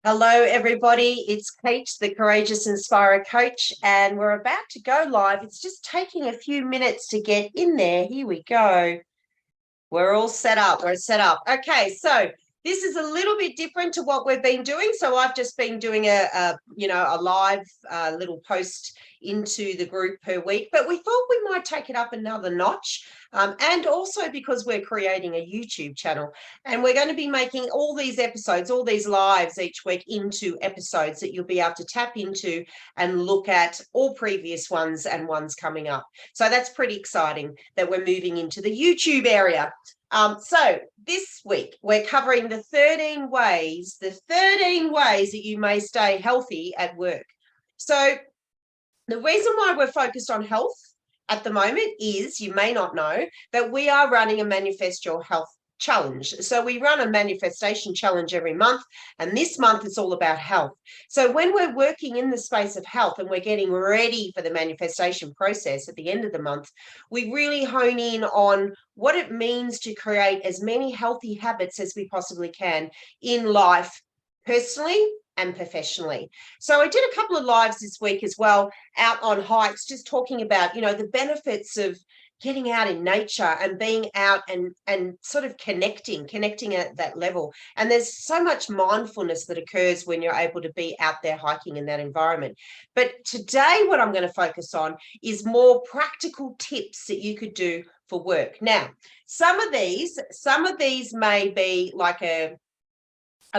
Hello, everybody. It's Kate, the Courageous Inspirer Coach, and we're about to go live. It's just taking a few minutes to get in there. Here we go. We're all set up. We're set up. Okay, so this is a little bit different to what we've been doing. So I've just been doing a live little post into the group per week, but we thought we might take it up another notch. And also because we're creating a YouTube channel and we're going to be making all these episodes, all these lives each week into episodes that you'll be able to tap into and look at all previous ones and ones coming up. So that's pretty exciting that we're moving into the YouTube area. So this week we're covering the 13 ways that you may stay healthy at work. So the reason why we're focused on health at the moment is, you may not know, that we are running a Manifest Your Health challenge. So we run a manifestation challenge every month, and this month it's all about health. So when we're working in the space of health and we're getting ready for the manifestation process at the end of the month, we really hone in on what it means to create as many healthy habits as we possibly can in life, personally and professionally. So I did a couple of lives this week as well, out on hikes, just talking about, the benefits of getting out in nature and being out and sort of connecting at that level. And there's so much mindfulness that occurs when you're able to be out there hiking in that environment. But today, what I'm going to focus on is more practical tips that you could do for work. Now, some of these may be like a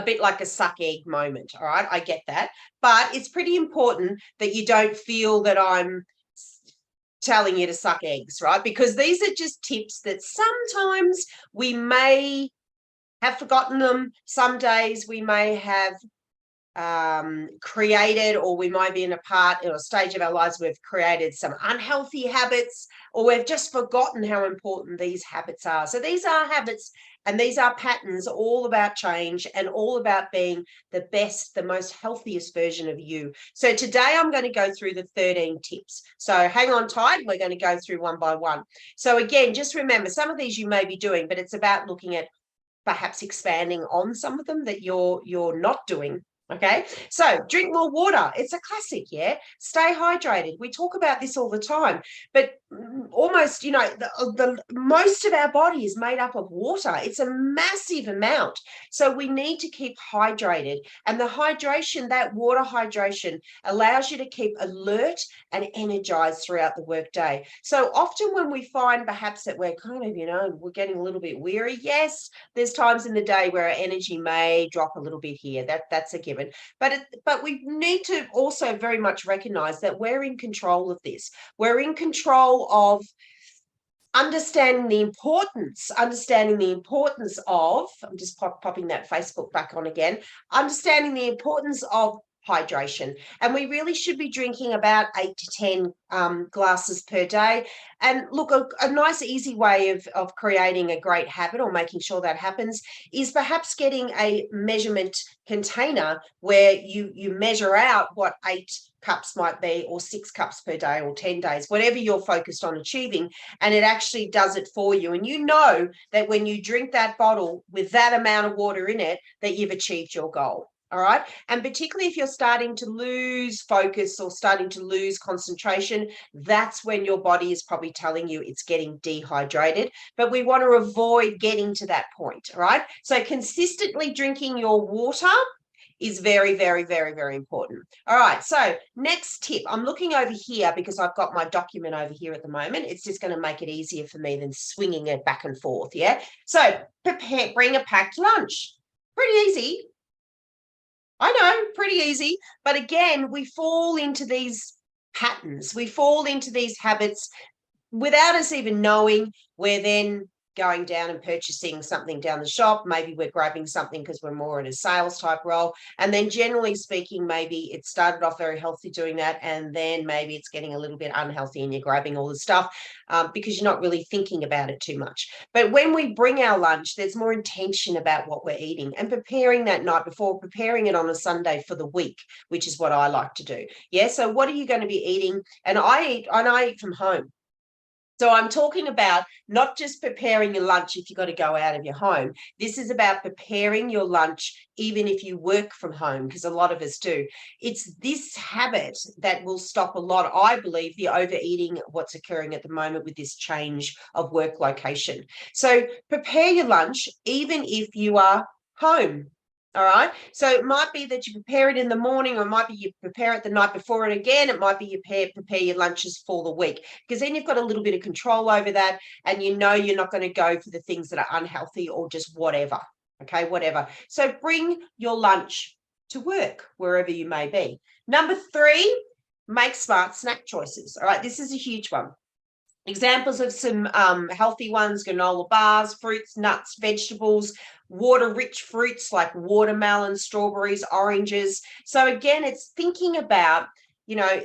bit like a suck egg moment. All right, I get that. But it's pretty important that you don't feel that I'm telling you to suck eggs, right? Because these are just tips that sometimes we may have forgotten them. Some days we may have created, or we might be in a part or a stage of our lives we've created some unhealthy habits, or we've just forgotten how important these habits are. So these are habits and these are patterns, all about change and all about being the best, the most healthiest version of you. So today I'm going to go through the 13 tips. So hang on tight. We're going to go through one by one. So again, just remember, some of these you may be doing, but it's about looking at perhaps expanding on some of them that you're not doing. Okay, so drink more water. It's a classic, yeah. Stay hydrated. We talk about this all the time, but almost, the most of our body is made up of water. It's a massive amount. So we need to keep hydrated. And the hydration, that water hydration, allows you to keep alert and energized throughout the workday. So often when we find perhaps that we're kind of, we're getting a little bit weary, yes, there's times in the day where our energy may drop a little bit here. That's a given. But we need to also very much recognize that we're in control of this. We're in control of understanding the importance of, I'm just popping that Facebook back on again, understanding the importance of hydration. And we really should be drinking about 8 to 10 glasses per day. And look, a nice easy way of creating a great habit or making sure that happens is perhaps getting a measurement container where you measure out what 8 cups might be, or 6 cups per day, or 10 days, whatever you're focused on achieving, and it actually does it for you. And you know that when you drink that bottle with that amount of water in it, that you've achieved your goal. All right. And particularly if you're starting to lose focus or starting to lose concentration, that's when your body is probably telling you it's getting dehydrated. But we want to avoid getting to that point. All right. So consistently drinking your water is very, very, very, very important. All right. So next tip, I'm looking over here because I've got my document over here at the moment. It's just going to make it easier for me than swinging it back and forth. Yeah. So bring a packed lunch. Pretty easy. I know, pretty easy. But again, we fall into these patterns. We fall into these habits without us even knowing. We're then going down and purchasing something down the shop. Maybe we're grabbing something because we're more in a sales type role. And then generally speaking, maybe it started off very healthy doing that. And then maybe it's getting a little bit unhealthy and you're grabbing all the stuff because you're not really thinking about it too much. But when we bring our lunch, there's more intention about what we're eating and preparing that night before, preparing it on a Sunday for the week, which is what I like to do. Yeah. So what are you going to be eating? And I eat from home. So I'm talking about not just preparing your lunch if you've got to go out of your home. This is about preparing your lunch even if you work from home, because a lot of us do. It's this habit that will stop a lot, I believe, the overeating, what's occurring at the moment with this change of work location. So prepare your lunch even if you are home. All right. So it might be that you prepare it in the morning, or it might be you prepare it the night before, and again, it might be you prepare your lunches for the week, because then you've got a little bit of control over that, and you know you're not going to go for the things that are unhealthy or just whatever. Okay, whatever. So bring your lunch to work wherever you may be. Number 3, make smart snack choices. All right, this is a huge one. Examples of some healthy ones: granola bars, fruits, nuts, vegetables, water-rich fruits like watermelon, strawberries, oranges. So again, it's thinking about,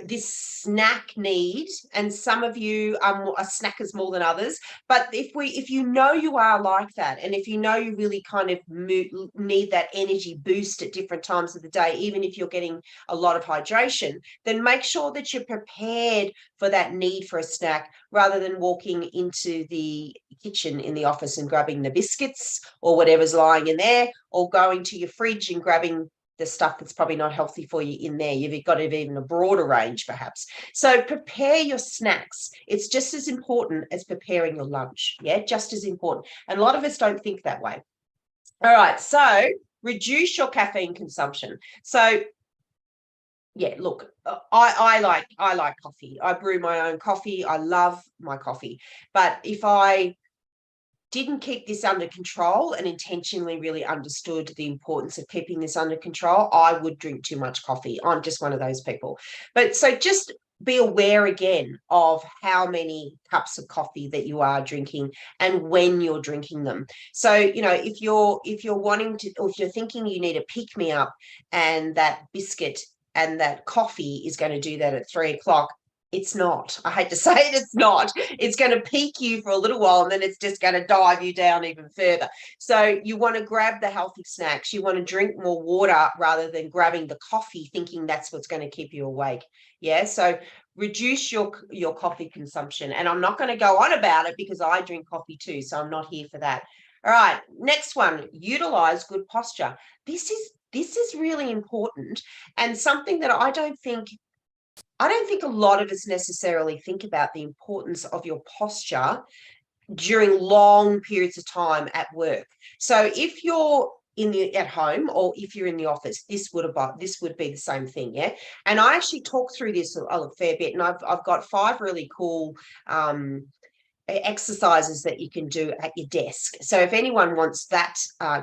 this snack need, and some of you are snackers more than others. But if you know you are like that, and if you know you really kind of need that energy boost at different times of the day, even if you're getting a lot of hydration, then make sure that you're prepared for that need for a snack, rather than walking into the kitchen in the office and grabbing the biscuits or whatever's lying in there, or going to your fridge and grabbing the stuff that's probably not healthy for you in there. You've got to have even a broader range, perhaps. So prepare your snacks. It's just as important as preparing your lunch. Yeah, just as important. And a lot of us don't think that way. All right, so reduce your caffeine consumption. So yeah, look, I like coffee. I brew my own coffee. I love my coffee. But if I didn't keep this under control and intentionally really understood the importance of keeping this under control, I would drink too much coffee. I'm just one of those people. But so just be aware again of how many cups of coffee that you are drinking and when you're drinking them. So, if you're wanting to, or if you're thinking you need a pick me up, and that biscuit and that coffee is going to do that at 3 o'clock, it's not. I hate to say it, it's not. It's going to peak you for a little while, and then it's just going to dive you down even further. So you want to grab the healthy snacks. You want to drink more water rather than grabbing the coffee thinking that's what's going to keep you awake. Yeah. So reduce your coffee consumption. And I'm not going to go on about it because I drink coffee too. So I'm not here for that. All right. Next one, utilize good posture. This is really important, and something that I don't think a lot of us necessarily think about, the importance of your posture during long periods of time at work. So if you're at home, or if you're in the office, this would be the same thing. Yeah. And I actually talk through this a fair bit, and I've got 5 really cool exercises that you can do at your desk. So if anyone wants that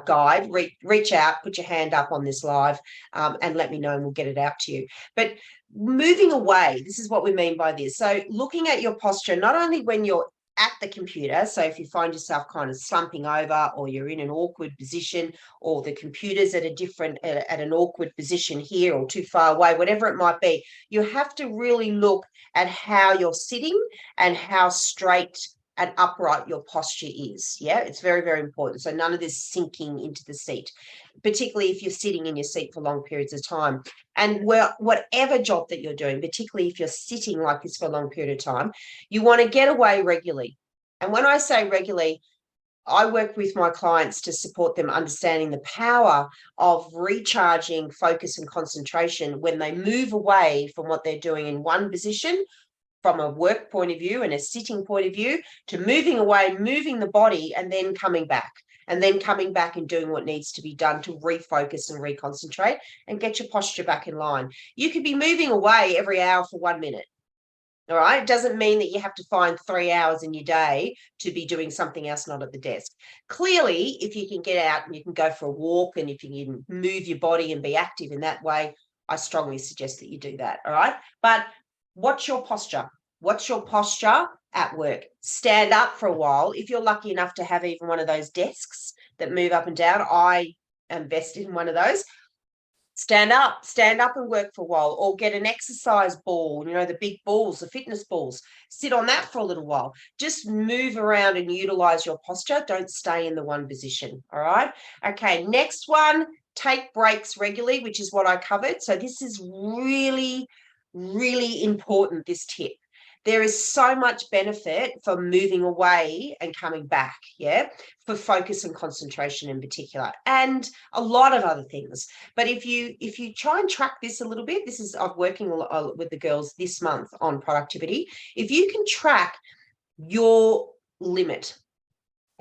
guide, reach out, put your hand up on this live, and let me know, and we'll get it out to you. But moving away, this is what we mean by this. So looking at your posture, not only when you're at the computer, so if you find yourself kind of slumping over, or you're in an awkward position, or the computer's at an awkward position here, or too far away, whatever it might be, you have to really look at how you're sitting and how straight and upright your posture is. Yeah, it's very, very important. So none of this sinking into the seat, particularly if you're sitting in your seat for long periods of time. And whatever job that you're doing, particularly if you're sitting like this for a long period of time, you want to get away regularly. And when I say regularly, I work with my clients to support them understanding the power of recharging focus and concentration when they move away from what they're doing in one position, from a work point of view and a sitting point of view, to moving away, moving the body, and then coming back. And then coming back and doing what needs to be done to refocus and reconcentrate and get your posture back in line. You could be moving away every hour for 1 minute. All right. It doesn't mean that you have to find 3 hours in your day to be doing something else, not at the desk. Clearly, if you can get out and you can go for a walk, and if you can move your body and be active in that way, I strongly suggest that you do that. All right. But what's your posture? What's your posture at work? Stand up for a while. If you're lucky enough to have even one of those desks that move up and down, I am vested in one of those. Stand up and work for a while, or get an exercise ball, the big balls, the fitness balls. Sit on that for a little while. Just move around and utilize your posture. Don't stay in the one position. All right. Okay. Next one, take breaks regularly, which is what I covered. So this is really, really important, this tip. there is so much benefit for moving away and coming back, yeah, for focus and concentration in particular, and a lot of other things. But if you try and track this a little bit, this is, I'm working with the girls this month on productivity. If you can track your limit.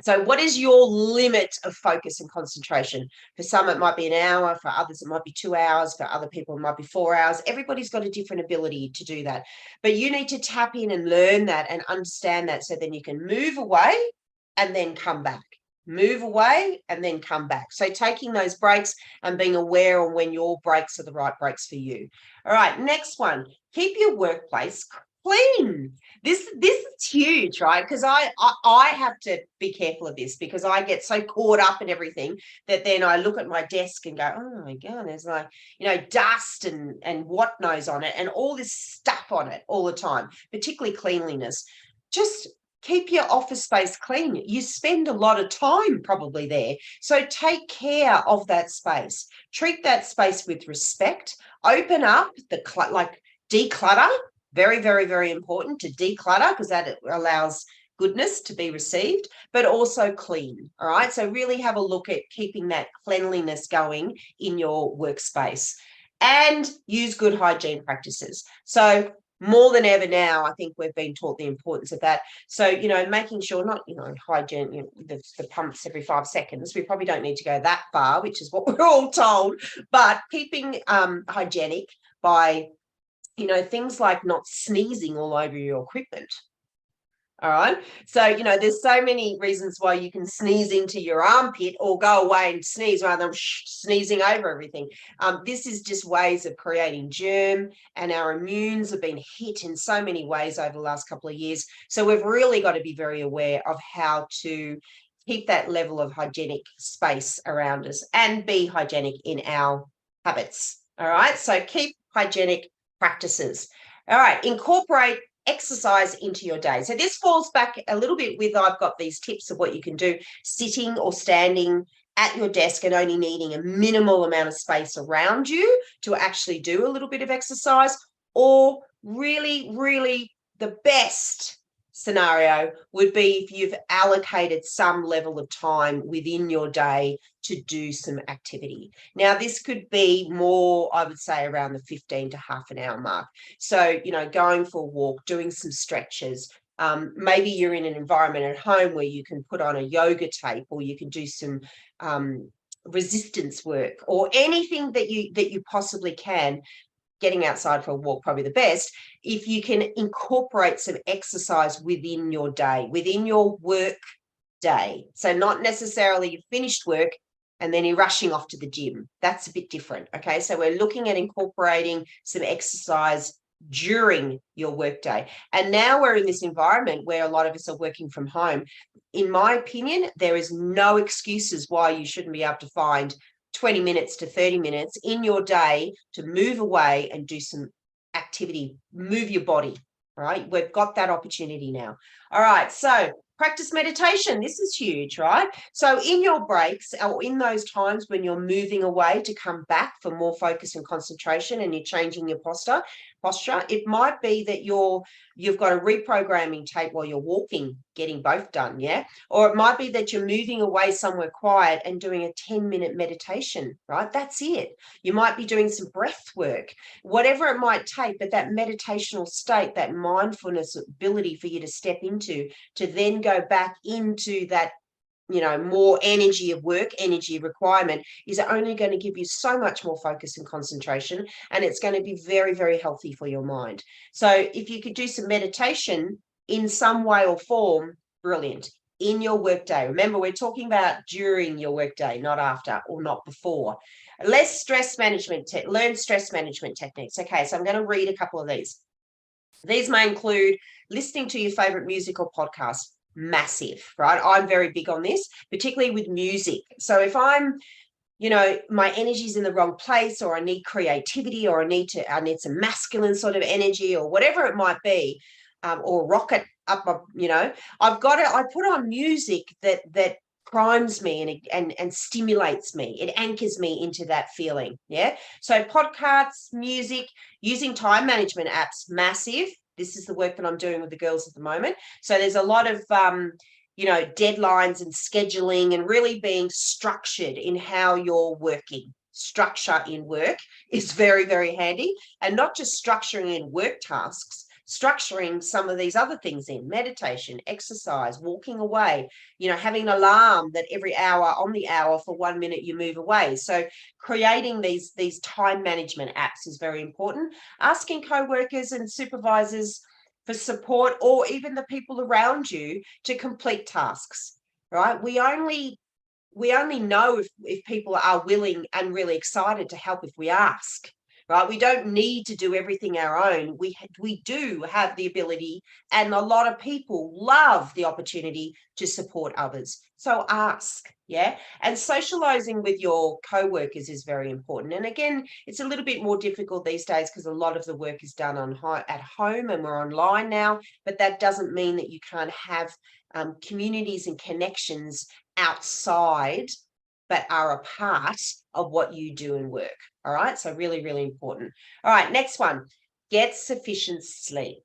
So what is your limit of focus and concentration? For some, it might be an hour. For others, it might be 2 hours. For other people, it might be 4 hours. Everybody's got a different ability to do that. But you need to tap in and learn that and understand that, so then you can move away and then come back. Move away and then come back. So taking those breaks and being aware of when your breaks are the right breaks for you. All right, next one. Keep your workplace clean. This is huge, right? Because I have to be careful of this, because I get so caught up in everything that then I look at my desk and go, oh my God, there's like, dust and what knows on it and all this stuff on it all the time, particularly cleanliness. Just keep your office space clean. You spend a lot of time probably there. So take care of that space. Treat that space with respect. Open up declutter. Very, very, very important to declutter, because that allows goodness to be received, but also clean. All right. So really have a look at keeping that cleanliness going in your workspace, and use good hygiene practices. So more than ever now, I think we've been taught the importance of that. So, making sure not, hygiene, the pumps every 5 seconds. We probably don't need to go that far, which is what we're all told, but keeping hygienic by things like not sneezing all over your equipment. All right. So, there's so many reasons why you can sneeze into your armpit or go away and sneeze rather than sneezing over everything. This is just ways of creating germ, and our immunes have been hit in so many ways over the last couple of years. So we've really got to be very aware of how to keep that level of hygienic space around us and be hygienic in our habits. All right. So keep hygienic practices. All right, incorporate exercise into your day. So this falls back a little bit with, I've got these tips of what you can do sitting or standing at your desk and only needing a minimal amount of space around you to actually do a little bit of exercise, or really, really the best scenario would be if you've allocated some level of time within your day to do some activity. Now, this could be more, I would say, around the 15 to half an hour mark. So, going for a walk, doing some stretches. Maybe you're in an environment at home where you can put on a yoga tape, or you can do some resistance work, or anything that you possibly can. Getting outside for a walk, probably the best, if you can incorporate some exercise within your day, within your work day. So not necessarily you finished work and then you're rushing off to the gym. That's a bit different. Okay. So we're looking at incorporating some exercise during your workday. And now we're in this environment where a lot of us are working from home. In my opinion, there is no excuses why you shouldn't be able to find 20 minutes to 30 minutes in your day to move away and do some activity, move your body. Right? We've got that opportunity now. All right. So practice meditation. This is huge, right? So in your breaks, or in those times when you're moving away to come back for more focus and concentration, and you're changing your posture, it might be that you've got a reprogramming tape while you're walking, getting both done, yeah? Or it might be that you're moving away somewhere quiet and doing a 10-minute meditation, right? That's it. You might be doing some breath work, whatever it might take, but that meditational state, that mindfulness ability for you to step into, to then go back into that more energy of work, energy requirement, is only going to give you so much more focus and concentration, and it's going to be very, very healthy for your mind. So if you could do some meditation in some way or form, brilliant, in your workday. Remember, we're talking about during your workday, not after or not before. Learn stress management techniques. Okay, so I'm going to read a couple of these. These may include listening to your favorite music or podcast. Massive, right? I'm very big on this, particularly with music. So if I'm, my energy's in the wrong place, or I need creativity, or I need some masculine sort of energy, or whatever it might be, or rocket up, I put on music that primes me and stimulates me. It anchors me into that feeling. Yeah. So podcasts, music, using time management apps, massive. this is the work that I'm doing with the girls at the moment. So there's a lot of deadlines and scheduling and really being structured in how you're working. Structure in work is very, very handy, and not just structuring in work tasks, structuring some of these other things in meditation, exercise, walking away, having an alarm that every hour on the hour for 1 minute you move away. So creating these time management apps is very important. Asking co-workers and supervisors for support, or even the people around you, to complete tasks, right? We only know if people are willing and really excited to help if we ask, right? We don't need to do everything our own. We do have the ability, and a lot of people love the opportunity to support others. So ask, yeah? And socializing with your co-workers is very important. And again, it's a little bit more difficult these days because a lot of the work is done at home, and we're online now, but that doesn't mean that you can't have communities and connections outside, but are a part of what you do in work. All right. So really, really important. All right. Next one, get sufficient sleep.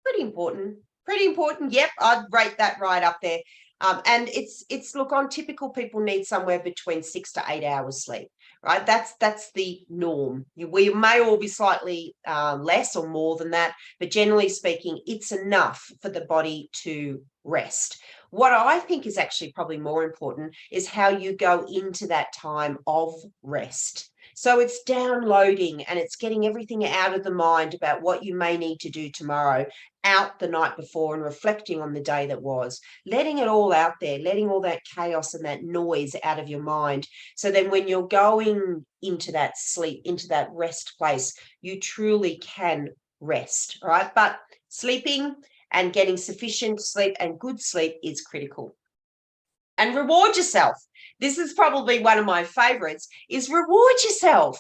Pretty important. Pretty important. Yep. I'd rate that right up there. And it's look, on typical, people need somewhere between 6 to 8 hours sleep, right? That's the norm. We may all be slightly less or more than that, but generally speaking, it's enough for the body to rest. What I think is actually probably more important is how you go into that time of rest. So it's downloading and it's getting everything out of the mind about what you may need to do tomorrow out the night before, and reflecting on the day that was, letting it all out there, letting all that chaos and that noise out of your mind. So then when you're going into that sleep, into that rest place, you truly can rest, right? But sleeping and getting sufficient sleep and good sleep is critical. And reward yourself. This is probably one of my favorites, is reward yourself.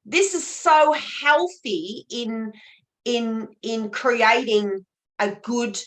This is so healthy in creating a good,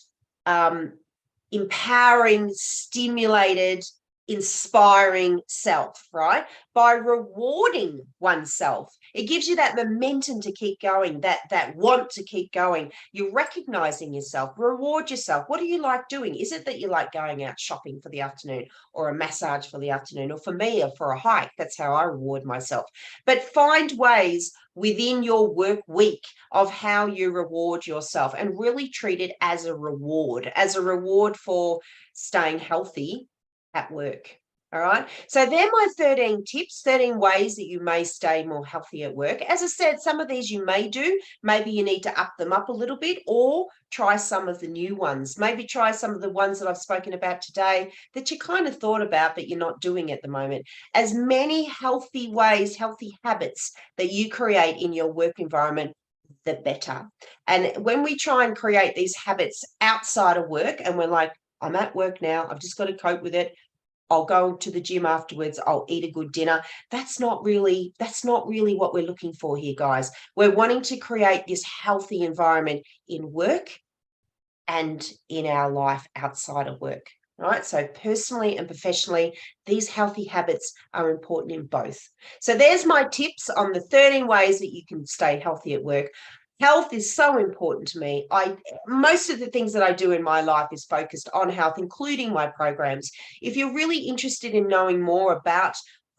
empowering, stimulated, inspiring self, right? By rewarding oneself, it gives you that momentum to keep going, that want to keep going. You're recognizing yourself. Reward yourself. What do you like doing? Is it that you like going out shopping for the afternoon, or a massage for the afternoon, or for me, or for a hike? That's how I reward myself. But find ways within your work week of how you reward yourself, and really treat it as a reward for staying healthy at work. All right. So they're my 13 tips, 13 ways that you may stay more healthy at work. As I said, some of these you may do. Maybe you need to up them up a little bit, or try some of the new ones. Maybe try some of the ones that I've spoken about today that you kind of thought about, but you're not doing at the moment. As many healthy ways, healthy habits that you create in your work environment, the better. And when we try and create these habits outside of work, and we're like, I'm at work now, I've just got to cope with it, I'll go to the gym afterwards, I'll eat a good dinner. That's not really what we're looking for here, guys. We're wanting to create this healthy environment in work and in our life outside of work. Right? So personally and professionally, these healthy habits are important in both. So there's my tips on the 13 ways that you can stay healthy at work. Health is so important to me. Most of the things that I do in my life is focused on health, including my programs. If you're really interested in knowing more about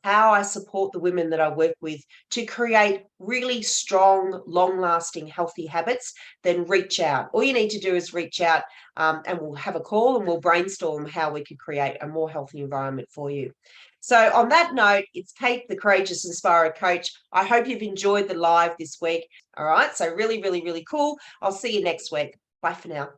how I support the women that I work with to create really strong, long-lasting, healthy habits, then reach out. All you need to do is reach out, and we'll have a call and we'll brainstorm how we could create a more healthy environment for you. So on that note, it's Kate, the Courageous Inspirer Coach. I hope you've enjoyed the live this week. All right, so really, really, really cool. I'll see you next week. Bye for now.